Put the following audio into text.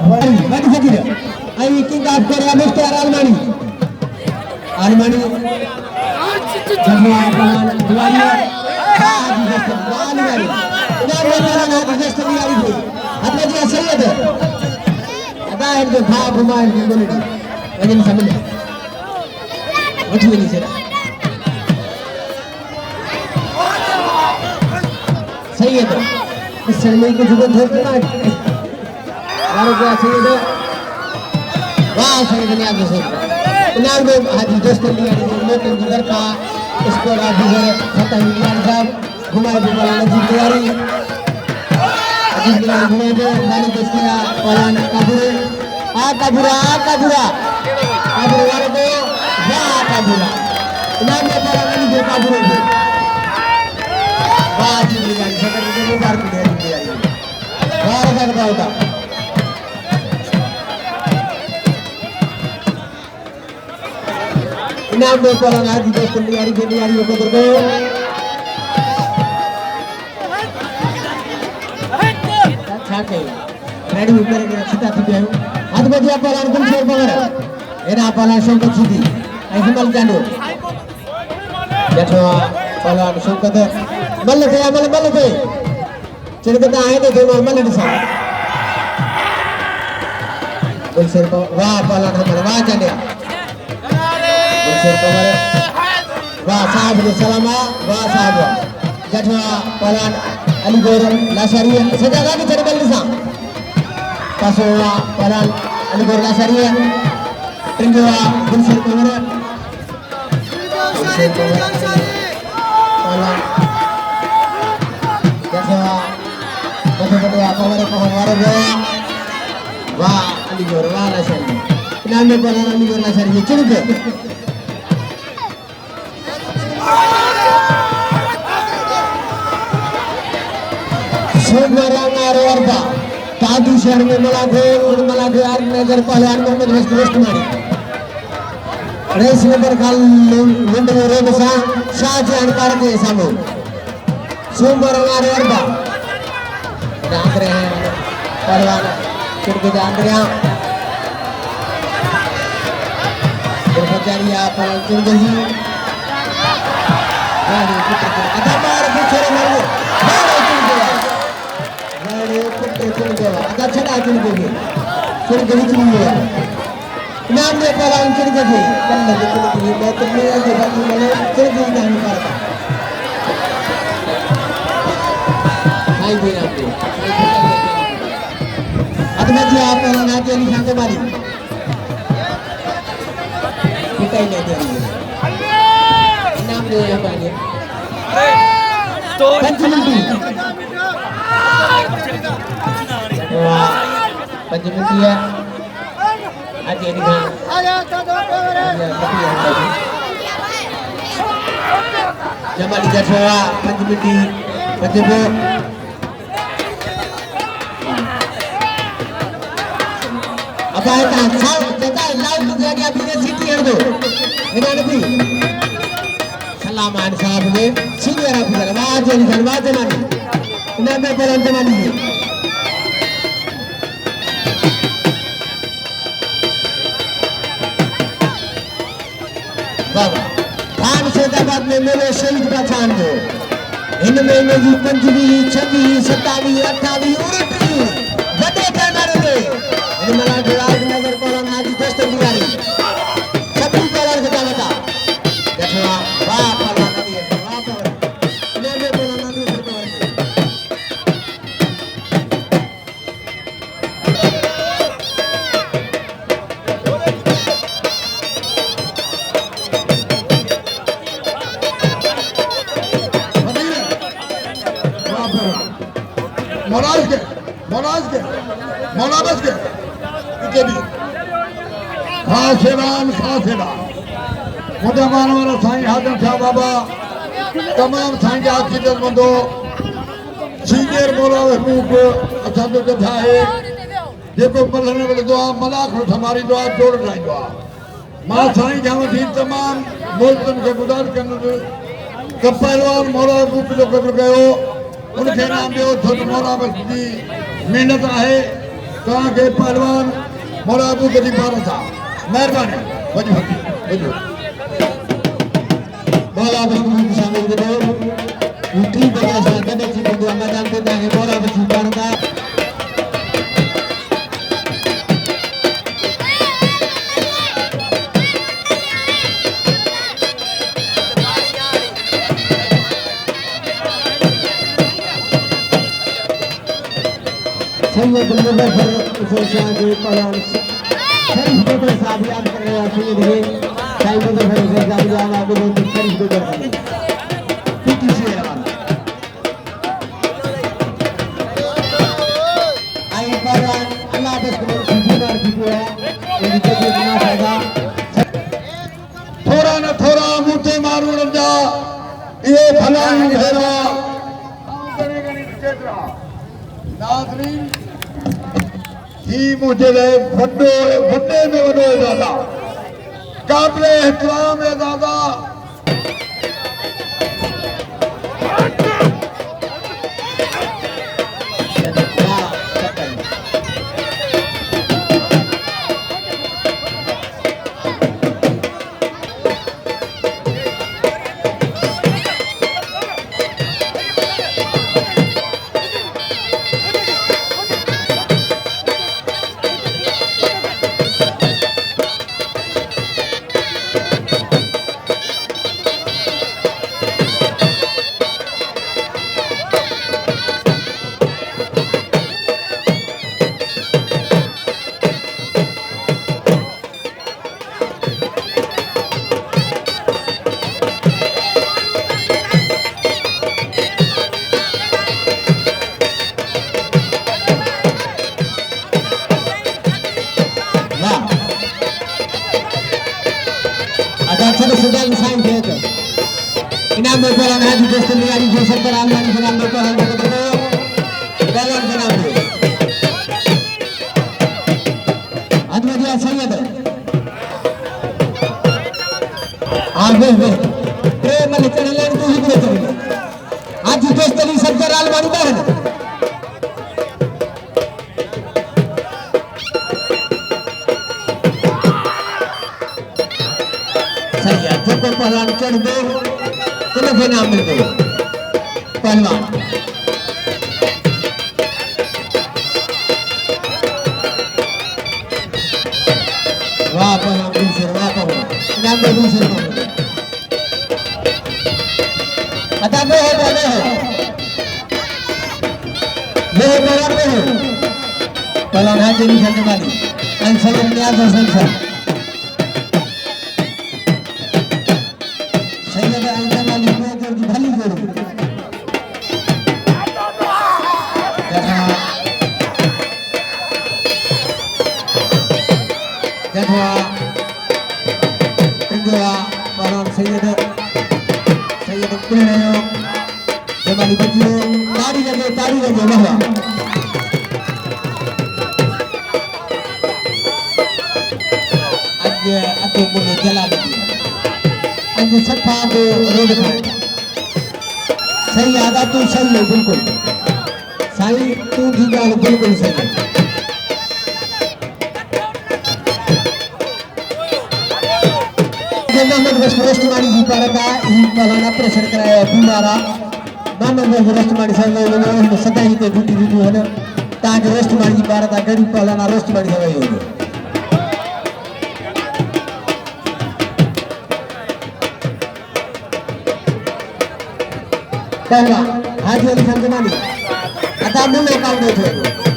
mati sakit. Ayo kita Korea Mister Almani. Almani. Semua pemain duanya. Hadi Mister Almani. Ini adalah hadi Mister Almani. Hadi dia saya tu. Ada yang tu pemain di mana ni? Macam ni sama ni. Macam ni saya. Saya tu. Misalnya itu juga terkenal. Baru gua sini tu. Wah, saya ni ada sini. Kenal tu hadi Mister Almani ni juga ka sekolah di kata Imran Sahab. Gumai di malam Jibari. Jibari gumai tu dari Mister Walan Kabura. Kabura. Kabura baru tu. Wah, Kabura. Kenal dia orang ini dia Kabura tu. Wah, Jibari sekarang dia bubar tu dia. Wah, saya tahu tak. Inam dia orang hadi Mister Almani ko berko. Ready ऊपर के छिटा छिटे हो हाथ में दिया पालन कुल छोड़ पकड़ एना पालन शंकर छिटी ऐसे मल जानो देखो पालन शंकर मल थे चिरकता है तो दोनों मल दिशा कुल सिर पर वाह पालन हमारे वाह जाने कुल सिर पर वाह साहब ने सलामा वाह साहब देखो पालन Aligor Lasaria sejak lagi cari bal disam Pasola Palan Aligor Lasaria Tenggewa Bunsir Kamera Palan Jasawa Kedua Kamera Pohon Warga Wah Aligor Wah Lasaria Kenapa Palan Aligor Lasaria Cerita Sembarang arwah tadi share में मलागे are नजर पहलवान Mohammad waste मारी race number काल मुंड में road सा Shah Jahan park के सामने sembarang arwah जान रहे हैं पहलवान किरके जान रहे हैं berpacaria pahlan kiरके जी ada मार पीछे मारो agak cedera kinerja dia, kinerja itu dia. Naam dia palang kinerja dia, kan lagi kinerja dia, betul ni ada bagi mana kinerja dia ni parah. Hai dia nanti, ada lagi apa yang nanti ni sampai balik. Kita ini dia. Naam dia apa ni? Panjimenti. Panjimenti ya. Adik ni kan. Jamal Liga Jawa Panjimenti. Panjimenti. Apa itu? Jika laut tu jadi aplikasi City itu. Ini nanti. Salaman sahabat ni. Sini ada apa? Wajah ni, wajah mana? Nama pelan teman ni. बाबा धान से दाबाद में मेरे शहीद का चांद हो इनमें मेरी 25, 26, 27, 28 उड़ती बड़े पैमाने पे इन मला गुलाब नगर कोलम आदि दोस्त बिगाड़ी सभी कलर का बता देखो वाह पाला नदी है वाह पाला इन्हें कोलम नदी से कवर मोनाबस के इके भी खासेदान मुझे मानवर साईं हाजम शाह बाबा तमाम साईं जा अकीदत मंदो सीनियर मौलाना महबूब असां जो कथा है जेको मलण वाले दुआ मलाख हमारी दुआ जोड़ रही दुआ मां साईं जा वठी तमाम मुल्कन के गुज़ार कन का पहलवान मौलाना महबूब जो कब्र कयो उनके नाम दियो थो मौलाना बस जी मेहनत है तव्हांखे पहलवान मौला अबू गरीब बारो साहब महिरबानी वञो वञो मौला बशीर शामिल थियो टी बजे सां गॾु थी वेंदो आहे मैदान ते तव्हांखे मौला बशीर पारंदा सैयद मुजफ्फर हुसैन शाह के पहलवान शरीफ गोदर साहब याद कर रहे हैं सैयद के सैयद मुजफ्फर हुसैन साहब जो आवाज बोलते शरीफ गोदर साहब पीटीसी रवाना आई पहलवान अल्लाह बस को सुधार की है ये जल्दी ना फायदा थोड़ा न थोड़ा मुते मारू न जा ये फलान घेरा नाज़रीन ही मुझे बड़े में वॾो दादा काबिल एहतराम है दादा इनाम में पहला हाजी दोस्त नियारी जो सत्तर आलमान के नाम पर हम को पहला जनाब अदवदिया सैयद आगे वे प्रेम में चढ़ लेन तू ही करे चले हाजी दोस्त अली सत्तर आलमान बहन सैयद जो पहला चढ़ दे फिर नाम मिलते पहलवान वाह पहलवान दूसरे वाह पहलवान नाम में दूसरे पता नहीं है पहलवान है जिन्हें खेलने वाली अंशल न्याज संख्या सही आदा तू सही है बिल्कुल सही तू की गाल बिल्कुल सही है मोहम्मद रस्तमानी जी पर का ही पलाना प्रेशर कराया पूरा मोहम्मद रस्तमानी साहब ने सदा ही ते ड्यूटी दी है ताकि रस्तमानी जी पर का गरीब पलाना रस्तमानी साहब ही हो पहला हाजी अली खान जमानी आता मुंह में काउंट थे